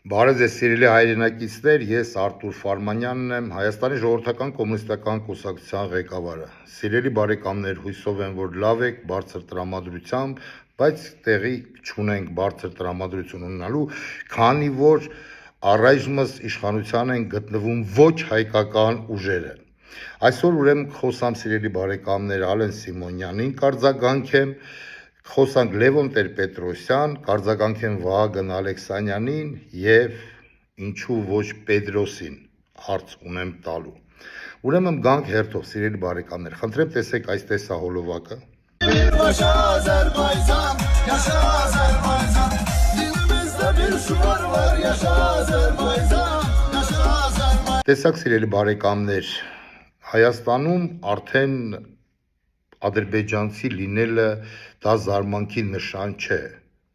Բարև ձեզ սիրելի հայրենակիցներ, ես Արտուր Ֆարմանյանն եմ, Հայաստանի ժողովրդական կոմունիստական կուսակցության ղեկավարը։ Սիրելի բարեկամներ, հույսով եմ, որ լավ եք, բարձր տրամադրությամբ, բայց տեղի չունենք բարձր տրամադրություն ունենալու, քանի որ առայժմս իշխանության են գտնվում ոչ հայկական ուժերը։ Այսօր ուրեմն խոսամ սիրելի բարեկամներ Ալեն Սիմոնյանին կարձագանքեմ, խոսանք Լևոն Տեր-Պետրոսյան, կարձագանքեմ Վահագն Ալեքսանյանին եւ ինչու ոչ Պետրոսին հարց ունեմ տալու։ Ուրեմն գանք հերթով սիրելի բարեկամներ, խնդրեմ տեսեք այս տեսահոլովակը։ Տեսակ սիրելի բարեկամներ, Հայաստանում արդեն ադրբեջանցի լինելը դա զարմանքի նշան չէ,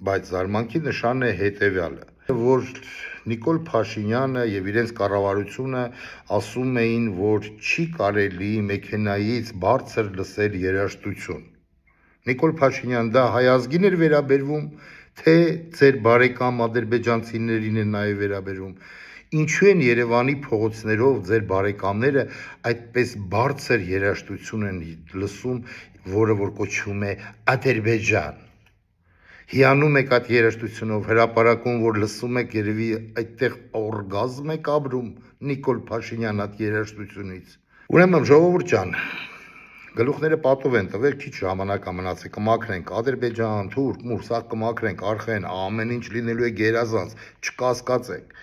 բայց զարմանքի նշանն է հետևյալը, որ Նիկոլ Փաշինյանը եւ իրենց կառավարությունը ասում էին, որ չի կարելի մեքենայից բարձր լսել երաժշտություն։ Նիկոլ Փաշինյան դա հայ ազգին էր վերաբերվում, թե ձեր բարեկամ ադրբեջանցիներին է նաեւ վերաբերվում։ Ինչու են Երևանի փողոցներով ձեր բարեկամները այդպես բարձր երաժշտություն են լսում, որը որ կոչվում է Ադրբեջան։ Հիանում եք այդ երաժշտությունով, հրապարակում որ լսում եք, երևի այդտեղ օրգազմ եք ապրում Նիկոլ Փաշինյան այդ երաժշտությունից։ Ուրեմն ժողովուրդ ջան, գլուխները պատով են տվել, քիչ ժամանակ է մնացել, կմաքրենք Ադրբեջան, թուրք, մուր, սա կմաքրենք, արխեն, ամեն ինչ լինելու է գերազանց, չկասկածեք։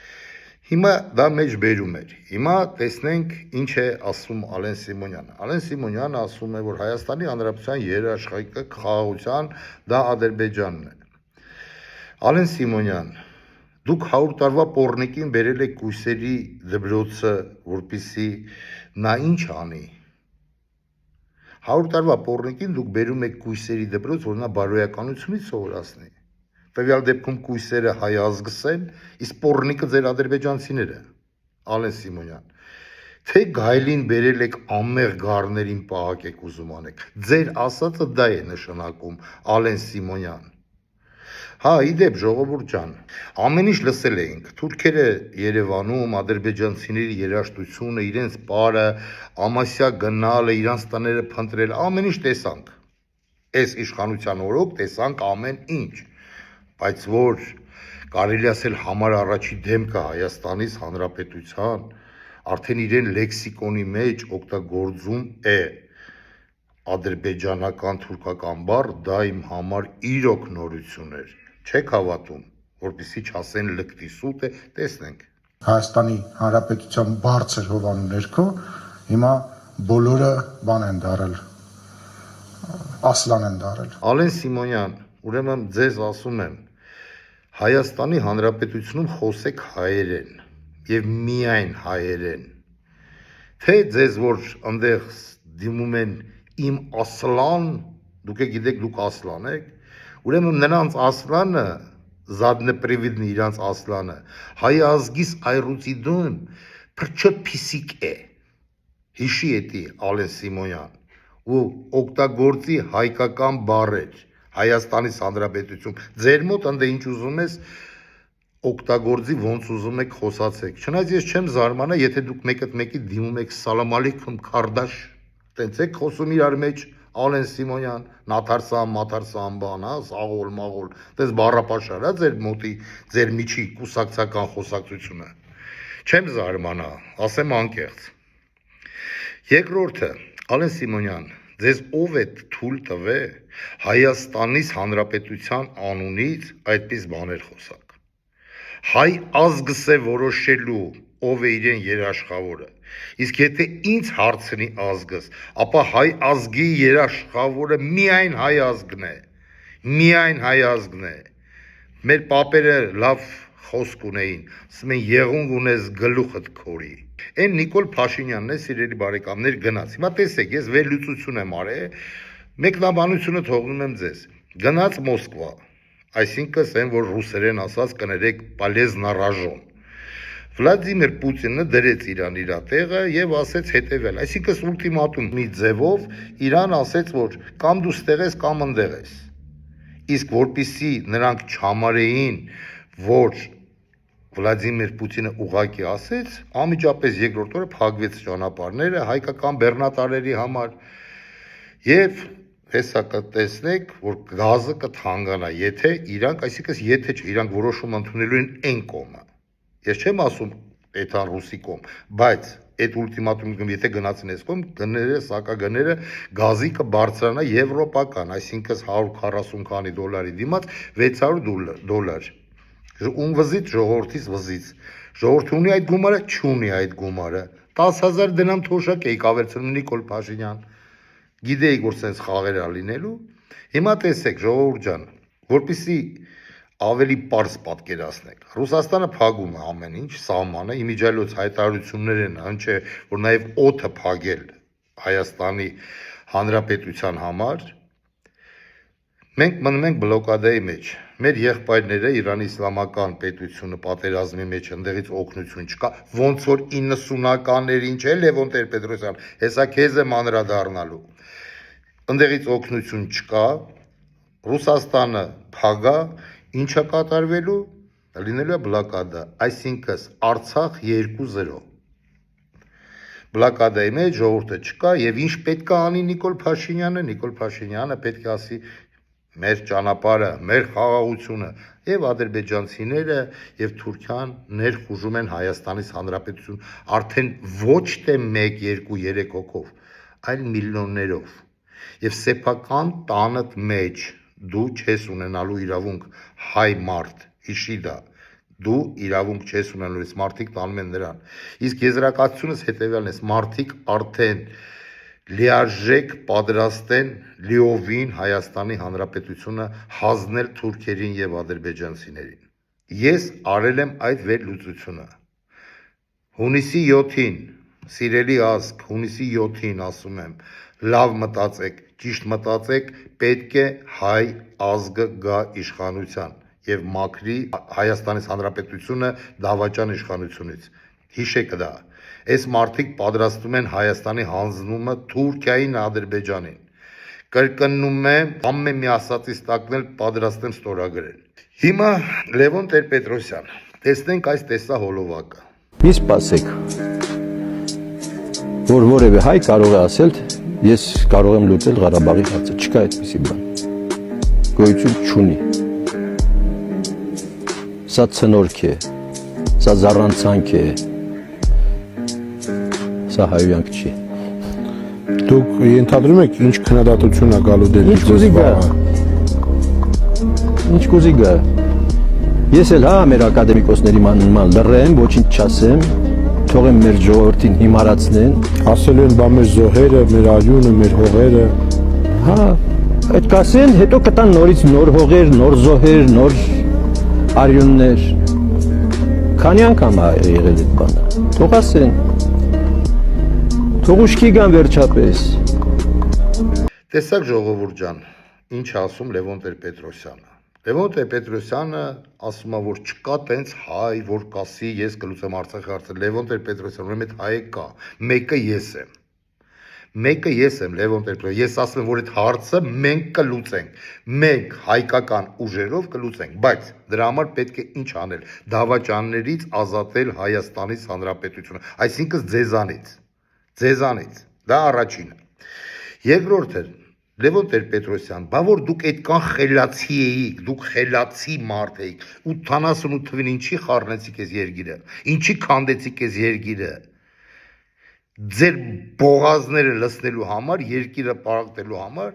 Հիմա դա մեջ բերում էր։ Հիմա տեսնենք ինչ է ասում Ալեն Սիմոնյանը։ Ալեն Սիմոնյանը ասում է, որ Հայաստանի Հանրապետության երաշխիքը խաղաղության դա Ադրբեջանն է։ Ալեն Սիմոնյան, դուք 100 տարվա պոռնիկին բերել եք կույսերի դպրոցը, որպեսզի նա ինչ անի։ 100 տարվա պոռնիկին դուք բերում եք կույսերի դպրոց, որ նա բարոյականությունից սովորացնի։ Տվյալ դեպքում կույսերը հայ ազգս են, իսկ պոռնիկը ձեր ադրբեջանցիները, Ալեն Սիմոնյան, թե գայլին բերել եք անմեղ գառներին պահակ եք ուզում անեք, ձեր ասածը դա է նշանակում, Ալեն Սիմոնյան։ Հա, իդեպ ժողովուրդ ջան, ամեն ինչ լսել էինք, թուրքերը Երևանում, ադրբեջանցիների երաժշտությունը, իրենց պարը, ամասյա գնալը, իրանց տները փնտրել, ամեն ինչ տեսանք։ Այս իշխանության օրոք տեսանք ամեն ինչ։ Բայց որ կարելի ասել համար առաջի դեմքը Հայաստանից Հանրապետության արդեն իրեն լեքսիկոնի մեջ օգտագործում է ադրբեջանական թուրքական բառ, դա իմ համար իրոք նորություն էր։ Չեք հավատում, որպեսզի չասեն լկտի սուտ է, տեսնենք։ Հայաստանի Հանրապետության բարձր հովանու ներքո հիմա բոլորը բան են դարել, ասլան են դարել։ Ալեն Սիմոնյան, ուրեմն ձեզ ասում եմ, Հայաստանի Հանրապետությունում խոսեք հայերեն եւ միայն հայերեն։ Թե ձեզ որ այնտեղ դիմում են իմ ասլան, դուք գիտեք դուք ասլան եք, ուրեմն նրանց ասլանը զադնեպրիվիդնի իրանց ասլանը հայ ազգիս այրուցիդում փրչոտ փիսիկ է։ Հիշի էտի Ալեն Սիմոնյան ու օգտագործի հայկական բառեր Հայաստանից Հանրապետություն, ձեր մոտ ընդ ինչ ուզում ես օգտագործի ոնց ուզում եք խոսացեք։ Չնայած ես չեմ զարմանա, եթե դուք մեկի դիմում եք սալամ ալեյքում քարդաշ, տենց եք խոսում իրար մեջ Ալեն Սիմոնյան, նաթարսան, մաթարսան բան, հա, սաղոլ, մաղոլ, տես բառապաշար, հա, ձեր մոտի, ձեր միջի կուսակցական խոսակցությունը։ Չեմ զարմանա, ասեմ անկեղծ։ Երկրորդը, Ալեն Սիմոնյան, ձեզ ով է թույլ տվել Հայաստանից Հանրապետության անունից այդպես բաներ խոսակ։ Հայ ազգս է որոշելու ով է իրեն երաշխավորը։ Իսկ եթե ինձ հարցնի ազգս, ապա հայ ազգի երաշխավորը միայն հայ ազգն է։ Միայն հայ ազգն է։ Մեր պապերը լավ խոսք ունեին, ասում են եղունգ ունես գլուխդ քորի։ Այն Նիկոլ Փաշինյանն է, սիրելի բարեկամներ, գնաց։ Հիմա տեսեք, ես վերլուծություն եմ արել, մեկնաբանությունը թողնում եմ ձեզ։ Գնաց Մոսկվա, այսինքն այն որ ռուսերեն ասած կներեք полезно рожон։ Վլադիմիր Պուտինը դրեց Իրան իր տեղը եւ ասեց հետեւել, այսինքն ուլտիմատումի ձևով Իրան ասեց, որ կամ դու ստեղ ես, կամ ընդեղ ես։ Իսկ որpիսի նրանք չհամարեին, որ Վլադիմիր Պուտինը ուղղակի ասեց, անմիջապես երկրորդ օրը փակվեց ճանապարհները հայկական բեռնատարների համար եւ հեսա կտեսնեք, որ գազը կթանկանա, եթե իրանք, այսինքն եթե չէ, իրանք որոշում ընդունելու են այն կողմը։ Ես չեմ ասում էթան ռուսի կողմ, բայց այդ ուլտիմատումը եթե գնացին այս կողմ, գները, սակագները գազի կբարձրանա եվրոպական, այսինքն 140 քանի դոլարի դիմաց 600 դոլար։ Ում վզից ժողովրդից վզից։ Ժողովուրդը ունի այդ գումարը, չունի այդ գումարը։ 10,000 դրամ թոշակ էի կավերցնում Նիկոլ Փաշինյան։ Գիտեիք, որ սենց խաղեր ա լինելու։ Հիմա տեսեք, ժողովուրդ ջան, որպեսզի ավելի པարզ պատկերացնեք։ Ռուսաստանը փակում է ամեն ինչ, սահմանը, իմիջիայլոց հայտարարություններ են, հնչե, որ նաև օդը փակել Հայաստանի Հանրապետության համար։ Մենք մնում ենք բլոկադայի մեջ։ Մեր եղբայրները Իրանի իսլամական պետությունը պատերազմի մեջ ընդեղից օգնություն չկա, ոնց որ 90-ականներին չէ Լևոն Տեր-Պետրոսյան, հեսա քեզ եմ անդրադառնալու։ Ընդեղից օգնություն չկա, Ռուսաստանը փագա, ինչա կատարվելու, լինելու է բլոկադա, այսինքն Արցախ 2-0։ Բլոկադայի մեջ ժողովուրդը չկա եւ ինչ պետք է անի Նիկոլ Փաշինյանը պետք է ասի մեր ճանապարհը, մեր խաղաղությունը եւ ադրբեջանցիները եւ Թուրքիան ներխուժում են Հայաստանից Հանրապետություն արդեն ոչ թե 1, 2, 3 հոգով, այլ միլիոններով։ Եվ սեփական տանդ մեջ դու չես ունենալու իրավունք հայ մարդ, հիշի դա։ Դու իրավունք չես ունենալու, այս մարդիկ տանում են նրան։ Իսկ եզրակացությունս հետեւյալն է, մարդիկ արդեն լիարժեք պատրաստ են լիովին Հայաստանի Հանրապետությունը հանձնել թուրքերին եւ ադրբեջանցիներին։ Ես արել եմ այդ վերլուծությունը։ Հունիսի 7-ին, սիրելի ազգ, հունիսի 7-ին ասում եմ, լավ մտածեք, ճիշտ մտածեք, պետք է հայ ազգը գա իշխանության եւ մաքրի Հայաստանի Հանրապետությունը դավաճան իշխանությունից։ Հիշեք դա։ Այս մարդիկ պատրաստում են Հայաստանի հանձնումը Թուրքիային, Ադրբեջանին։ Կրկնում եմ, ամեն մի ասածից տակնել պատրաստ եմ ստորագրել։ Հիմա Լևոն Տեր-Պետրոսյան, տեսնենք այս տեսահոլովակը։ Մի սպասեք, որ որևէ հայ կարող է ասել, ես կարող եմ լուծել Ղարաբաղի հարցը, չկա այդպիսի բան։ Գոյություն չունի։ Սա ցնորք է, սա զառանցանք է, սա հայոյանք չի։ Դուք ենթադրում եք ինչ քննադատություն է գալու դեպի ձեզ վաղը։ Ինչ կուզի գա։ Ես էլ հա մեր ակադեմիկոսների մանման լռեմ, ոչինչ չասեմ, թողեմ մեր ժողովրդին հիմարացնեն։ Ասելու են բա մեր զոհերը, մեր արյունը, մեր հողերը։ Հա, այդ կասեն, հետո կտան նորից նոր հողեր, նոր զոհեր, նոր արյուններ։ Քանի անգամ է եղել այդ բանը։ Թող ասեն։ Թող ուշքի գան վերջապես։ Տեսակ ժողովուրդ ջան, ինչ ասում Լևոն Տեր-Պետրոսյանը։ Լևոն Տեր-Պետրոսյանը ասում է, որ չկա տենց հայ, որ կասի ես կլուծեմ Արցախի հարցը։ Լևոն Տեր-Պետրոսյանը, ուրեմն այդ հայը կա, մեկը ես եմ։ Մեկը ես եմ Լևոն Տեր-Պետրոսյան, ես ասում եմ, որ այդ հարցը մենք կլուծենք, մենք հայկական ուժերով կլուծենք, բայց դրա համար պետք է ինչ անել, դավաճաններից ազատել Հայաստանից Հանրապետությունը, այսինքն ձեզանից, դա առաջինը։ Երկրորդը, Լևոն Տեր-Պետրոսյան, բա որ դուք այդքան խելացի էիք, դուք խելացի մարդ էիք, 88 թվին ինչի խառնեցիք ես երգիրը, ինչի քանդեցիք ես երգիրը, ձեր բողազները լցնելու համար, երկիրը պարակտելու համար,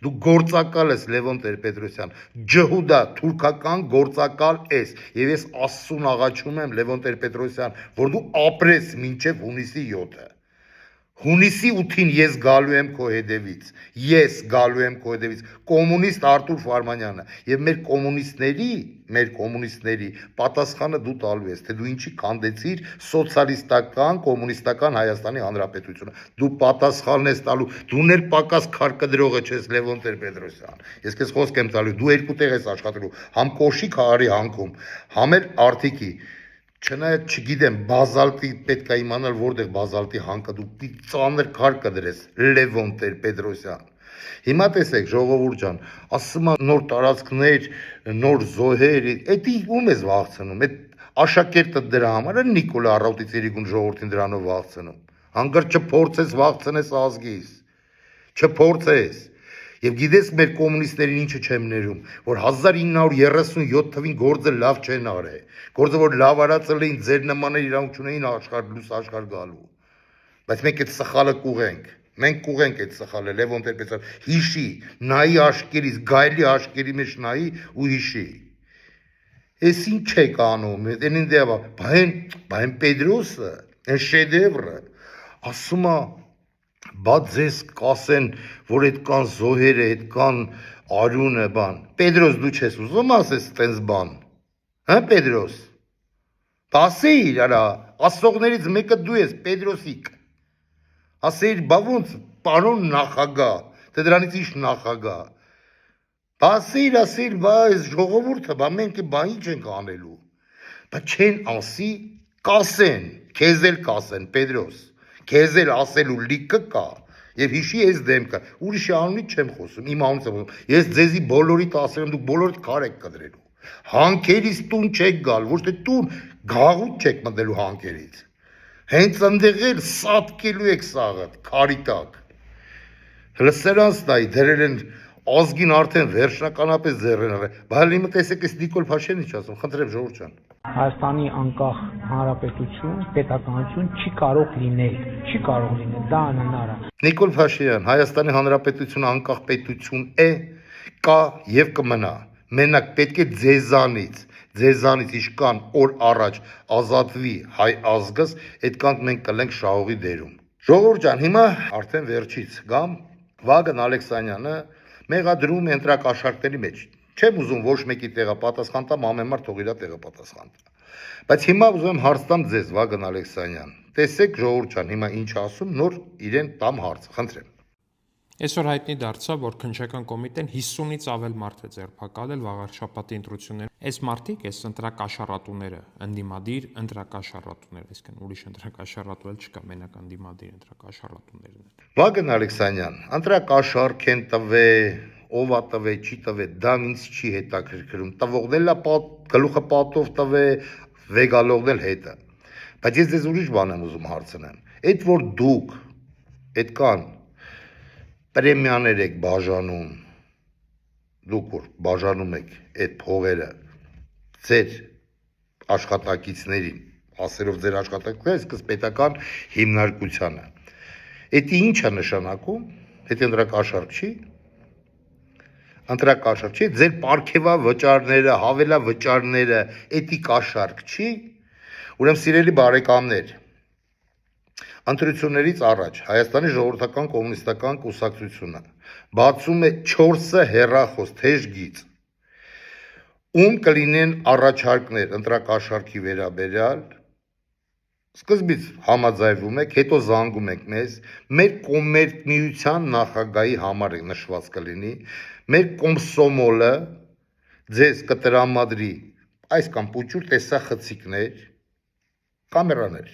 դու գործակալ ես Լևոն Տեր-Պետրոսյան, ջհուդա, թուրքական գործակալ ես, եւ ես Աստծուն աղաչում եմ Լևոն Տեր-Պետրոսյան, որ դու ապրես մինչև հունիսի 7-ը։ Հունիսի 8-ին ես գալու եմ քո հետևից, կոմունիստ Արտուր Ֆարմանյանը, եւ մեր կոմունիստների պատասխանը դու տալու ես, թե դու ինչի քանդեցիր սոցիալիստական, կոմունիստական Հայաստանի Հանրապետությունը, դու պատասխանն ես տալու, դու ներ պակաս քարկդրողը չես Լևոն Տեր-Պետրոսյան, ես քեզ խոսք եմ տալու, դու երկու տեղ ես աշխատելու, համ Կոշի քաղաքի հանքում, համ էլ Արտիքի, չնայած չգիտեմ, բազալտի պետք է իմանալ որտեղ բազալտի հանքը դու ծանր քար կդրես Լևոն Տեր-Պետրոսյան։ Հիմա տեսեք ժողովուրդ ջան, ասում են նոր տարածքներ, նոր զոհեր, էդի ում ես վախցնում, այդ Աշակերտը դրա համար է Նիկոլա Առավոտից երիկուն ժողովրդին դրանով վախցնում։ Հանգար չփորձես վախցնես ազգից։ Չփորձես։ Եվ գիտես մեր կոմունիստերին ինչը չեմ ներում, որ 1937 թվին գործը լավ չեն արել, գործը որ լավ արածը լեին ձեր նմաններ իրանք չունեին աշխարհ գալու։ Բայց մենք այդ սխալը կուղենք, մենք կուղենք այդ սխալը, Լևոն Տեր-Պետրոսյան, հիշի, նայի աշկերից, գայլի աշկերի մեջ նայի ու հիշի։ Էս ինչ եք անում, այնին դեպա, բայն Պետրոսը, այն շեդևրը, ասում է բա ձեզ կասեն, որ այդքան զոհերը, այդքան արյունը բան։ Պետրոս դու չես ուզում ասես տենց բան։ Հա Պետրոս։ Ասեիր, արա, ասողներից մեկը դու ես, Պետրոսիկ։ Ասեիր, բա ոնց, պարոն նախագահ, թե դրանից ինչ նախագահ։ Ասեիր, բա այս ժողովուրդը, բա մենք բա ինչ ենք անելու։ Բա չեն ասի, կասեն, քեզ էլ կասեն, Պետրոս։ Քեզ էլ ասելու լիքը կա եւ հիշի այս դեմքը ուրիշի անունից չեմ խոսում իմ անունից եմ խոսում ես ձեզի բոլորիդ ասեմ դուք բոլորիդ քար եք կդրելու հանքերից տուն չեք գալ ոչ թե տուն գաղութ չեք մտելու հանքերից հենց այնտեղ էլ սատկելու եք սաղը քարի տակ լսերանց նայ դերել են ազգին արդեն վերջնականապես ձեռեն առել բայց իմը տեսեք այս Նիկոլ Փաշինյանն ինչ ասում խնդրեմ ժողովուրդ ջան Հայաստանի անկախ հանրապետություն, պետականություն չի կարող լինել, դա անհնար է։ Նիկոլ Փաշինյան, Հայաստանի հանրապետությունը անկախ պետություն է, կա եւ կմնա։ Մենակ պետք է ձեզանից իշքան օր առաջ ազատվի հայ ազգս, այդքան մենք կլենք շահողի դերում։ Ժողովուրդ ջան, հիմա արդեն վերջից գամ Վագն Ալեքսանյանը մեղադրում է ընտրակաշառքների մեջ։ Չեմ ուզում ոչ մեկի տեղը պատասխան տամ, ամեն մարդ թող իր տեղը պատասխան տա։ Բայց հիմա ուզում եմ հարց տամ ձեզ, Վագն Ալեքսանյան։ Տեսեք ժողովուրդ ջան, հիմա ինչ ասում, նոր իրեն տամ հարցը, խնդրեմ։ Այսօր հայտնի դարձավ, որ քննչական կոմիտեն 50-ից ավել մարդ է ձերբակալել վաղարշաբաթի ընտրություններ։ Այս մարդիկ, այս ընտրակաշառատուները, ընդդիմադիր ընտրակաշառատուներ, այսինքն ուրիշ ընտրակաշառատու էլ չկա, մենակ ընդդիմադիր ընտրակաշառատուներն են։ Վագն Ալեքսանյան, ընտրակաշառք են տվե, ով ա տվե, չի տվե, դա ինձ չի հետաքրքրում։ Տվողն էլ գլուխը պատով տվե, վեգալողն էլ հետը։ Բայց ես ձեզ ուրիշ բան եմ ուզում հարցնեմ։ Այդ որ դուք այդքան պրեմիաներ եք բաժանում, դուք որ բաժանում եք այդ փողերը ձեր աշխատակիցներին, ասելով ձեր աշխատակիցները, այսպես պետական հիմնարկությանը։ Դա ինչ է նշանակում։ Դա ընտրակաշառք չի։ Ընտրակաշառք չի, ձեր պարգևա վճարները, հավելա վճարները, դա կաշառք չի։ Ուրեմն սիրելի բարեկամներ, ընտրություններից առաջ Հայաստանի ժողովրդական կոմունիստական կուսակցությունը բացում է 4 հեռախոս թեժգից, ում կլինեն առաջարկներ ընտրակաշառքի վերաբերյալ, սկզբից համաձայնվում եք, հետո զանգում եք մեզ, մեր կոմերցիոն նախագահի համար նշված կլինի, մեր կոմսոմոլը ձեզ կտրամադրի այս կամ պուճուր տեսախցիկներ, կամերաներ,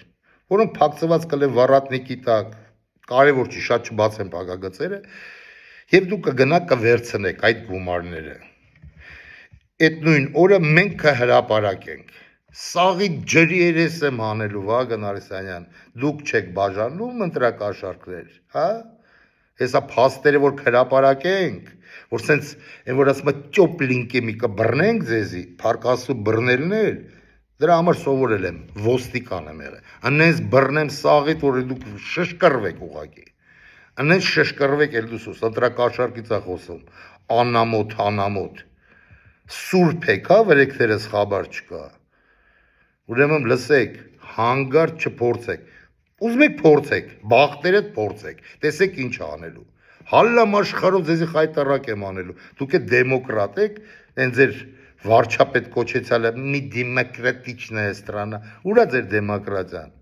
որոնք փակցված կլեն վառատնիկի տակ, կարևոր չի, շատ չբացեն փակագծերը, եւ դուք կգնաք կվերցնեք այդ գումարները։ Այդ նույն օրը մենք կհրապարակենք։ Սաղի ջրի երես եմ հանելու, Վագն Ալեքսանյան, դուք չեք բաժանում ընտրակաշառքներ, հա? Հեսա փաստերը որ հրապարակենք, որ սենց այն որ ասում է ճոպ լինկի մի կբռնենք ձեզի, փարկասու բռնելն էլ, դրա համար սովորել եմ, ոստիկան եմ եղել։ Անենց բռնեմ սաղիդ, որ դուք շշկռվեք ուղակի։ Անենց շշկռվեք էլ դուսուս, ընտրակաշառքից է խոսում, անամոթ, սուրբ եք, հա, վրեքներս խաբար չկա։ Ուրեմն լսեք, հանգարտ չփորձեք։ Ուզում եք փորձեք, բախտերդ փորձեք, տեսեք ինչ անելու։ Հալլամ աշխարհով ձեզի խայտարակ եմ անելու։ Դուք եք դեմոկրատ եք, այն ձեր վարչապետ կոչեցյալը մի դեմոկրատիչնա ստրանա։ Ուրա ձեր դեմոկրատիան։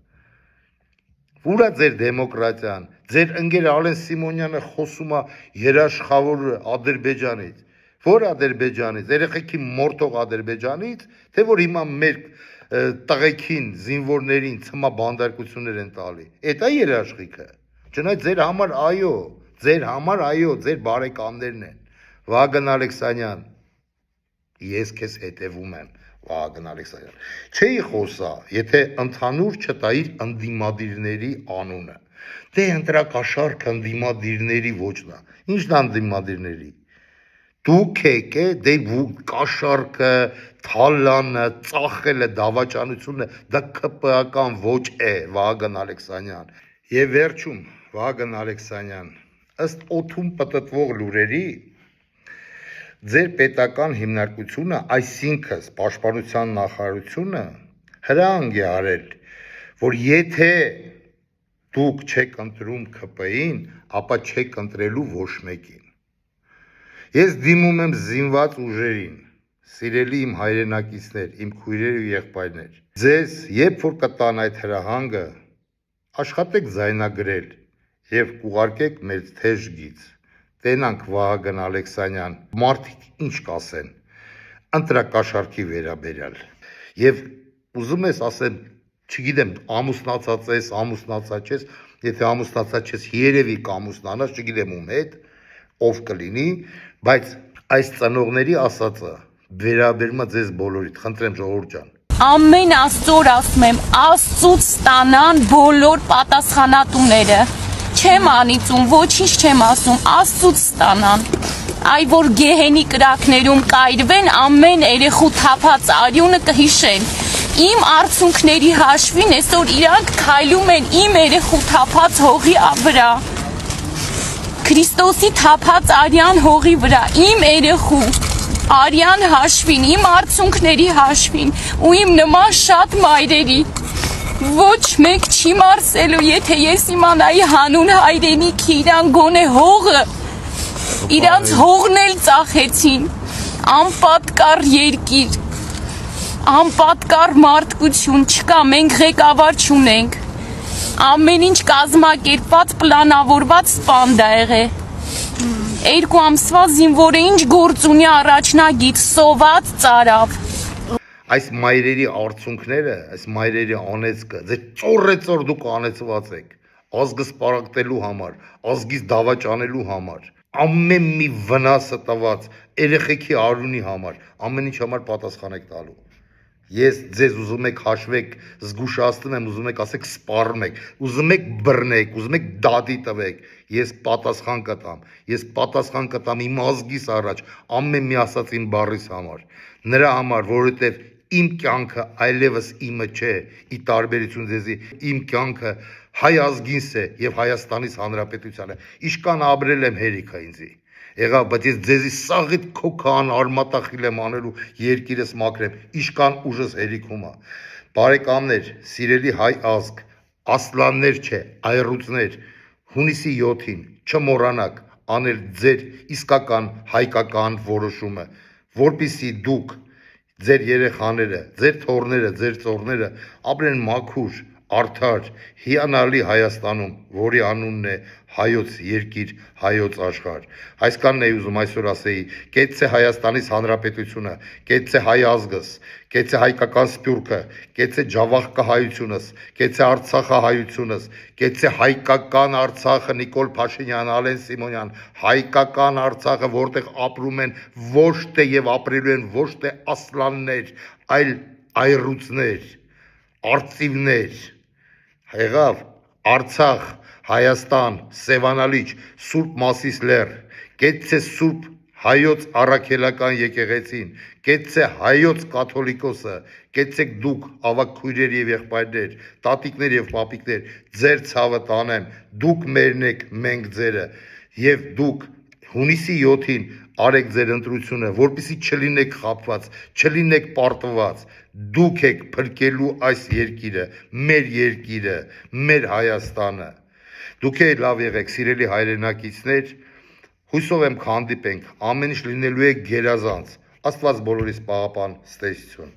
Ուրա ձեր դեմոկրատիան։ Ձեր ընկեր Ալեն Սիմոնյանը խոսում է երաշխավոր Ադրբեջանից։ Որ Ադրբեջանից, երեխեքի մորթող Ադրբեջանից, թե որ հիմա մեր տղեկին, զինվորներին ցմա բանդարկություններ են տալի։ Էդ է երաշխիքը։ Չնայած ձեր համար այո, ձեր բարեկամներն են։ Վագն Ալեքսանյան, ես քեզ հետևում եմ, Վահագն Ալեքսանյան։ Չէի խոսա, եթե ընդհանուր չտայիր ընդդիմադիրների անունը։ Դե ընտրակաշառք ընդդիմադիրների ոչն է։ Ի՞նչն է ընդդիմադիրների։ Դուք եք է դե կաշառքը, թալանը, ծախելը, դավաճանությունը դա ԿՊԱ-ական ոչ է, Վահագն Ալեքսանյան։ Եվ վերջում, Վահագն Ալեքսանյան, ըստ օդում պտտվող լուրերի, ձեր պետական հիմնարկությունը, այսինքն Պաշտպանության նախարարությունը հրահանգ է արել, որ եթե դուք չեք ընտրում ԿՊ-ին, ապա չեք ընտրելու ոչ մեկին։ Ես դիմում եմ զինված ուժերին, սիրելի իմ հայրենակիցներ, իմ քույրեր ու եղբայրներ, ձեզ երբ որ կտան այդ հրահանգը, աշխատեք ձայնագրել եւ ուղարկեք մեր թեժ գիծ։ Տենանք Վահագն Ալեքսանյան, մարդիկ ինչ կասեն ընտրակաշառքի վերաբերյալ։ Եվ ուզում ես ասեմ, չգիտեմ, ամուսնացած ես, ամուսնացած ես, եթե ամուսնացած ես, երևի կամուսնանաս, չգիտեմ ում հետ, ով կլինի, բայց այս ծնողների ասածը վերաբերում է ձեզ բոլորիդ, խնդրեմ ժողովուրդ ջան։ Ամեն աստծոր ասում եմ, Աստծուց ստանան բոլոր պատասխանատուները։ Չեմ անիծում, ոչինչ չեմ ասում, Աստծուց ստանան։ Այ որ գեհենի կրակներում կայրվեն, ամեն երեխու թափած արյունը կհիշեն։ Իմ արցունքների հաշվին այսօր իրանք քայլում են իմ երեխու թափած հողի վրա։ Քրիստոսի թափած արյան հողի վրա, իմ երեխու արյան հաշվին, իմ արցունքների հաշվին ու իմ նման շատ մայրերի ոչ մեկ չի մարսելու, եթե ես իմանայի հանուն հայրենիքի իրան գոնե հողը, իրանց հողն էլ ծախեցին, անպատկառ երկիր, անպատկառ մարդկություն չկա, մենք ղեկավար չունենք, ամեն ինչ կազմակերպված, պլանավորված սպանդ ա եղել, 2 ամսվա զինվորը ինչ գործ ունի առաջնագիծ, սոված ծարավ։ Այս մայրերի արցունքները, այս մայրերի անեծքը, ձեր ծորրեցոր դուք անեծված եք, ազգը սպարակտելու համար, ազգից դավաճանելու համար, ամեն մի վնասը տված, երեխեքի արյունի համար, ամեն ինչ համար պատասխան եք տալու։ Ես ձեզ ուզում եք հաշվեք, զգուշացնում եմ, ուզում եք ասեք սպառում եք, ուզում եք բռնեք, ուզում եք դատի տվեք, ես պատասխան կտամ իմ ազգիս առաջ, ամեն մի ասած իմ բառիս համար, նրա համար, որովհետև իմ կյանքը այլևս իմը չէ, ի տարբերություն ձեզի, իմ կյանքը հայ ազգինս է եւ Հայաստանից Հանրապետությանը, իշքան ապրել եմ հերիքա ինձի։ Եղավ, բայց ես ձեզի սաղիտ քոքան արմատախիլ եմ անելու երկիրս մաքրեմ, իշքան ուժս հերիքում է։ Բարեկամներ, սիրելի հայ ազգ, ասլաններ չէ, այռուցներ, հունիսի 7-ին չմոռանաք անել ձեր իսկական հայկական որոշումը, որպեսզի դուք, ձեր երեխաները, ձեր թոռները, ձեր ծոռները ապրեն մաքուր, արդար, հիանալի Հայաստանում, որի անունն է հայոց երկիր, հայոց աշխարհ։ Այսքանն էի ուզում այսօր ասեի, կեցցե Հայաստանից Հանրապետությունը, կեցցե հայ ազգս, կեցցե հայկական սփյուռքը, կեցցե ջավախկա հայությունս, կեցցե Արցախը հայությունս, կեցցե հայկական Արցախը Նիկոլ Փաշինյան, Ալեն Սիմոնյան, հայկական Արցախը, որտեղ ապրում են ոչ թե եւ ապրելու են ոչ թե ասլաններ, այլ այռուցներ, արծիվներ։ Եղավ Արցախ, Հայաստան, Սևանալիճ, Սուրբ Մասիս լեռ, կեցցե Սուրբ հայոց առաքելական եկեղեցին, կեցցե հայոց կաթոլիկոսը, կեցցեք դուք ավակ քույրեր եւ եղբայրներ, տատիկներ եւ պապիկներ, ձեր ցավը տանեմ, դուք մերն եք, մենք ձերը, եւ դուք հունիսի 7-ին արեք ձեր ընտրությունը, որպեսզի չլինեք խաբված, չլինեք պարտված, դուք եք փրկելու այս երկիրը, մեր Հայաստանը։ Դուք եք լավ եղեք, սիրելի հայրենակիցներ, հույսով եմ կհանդիպենք, ամեն ինչ լինելու է գերազանց։ Աստված բոլորիս պահապան, ստեսություն։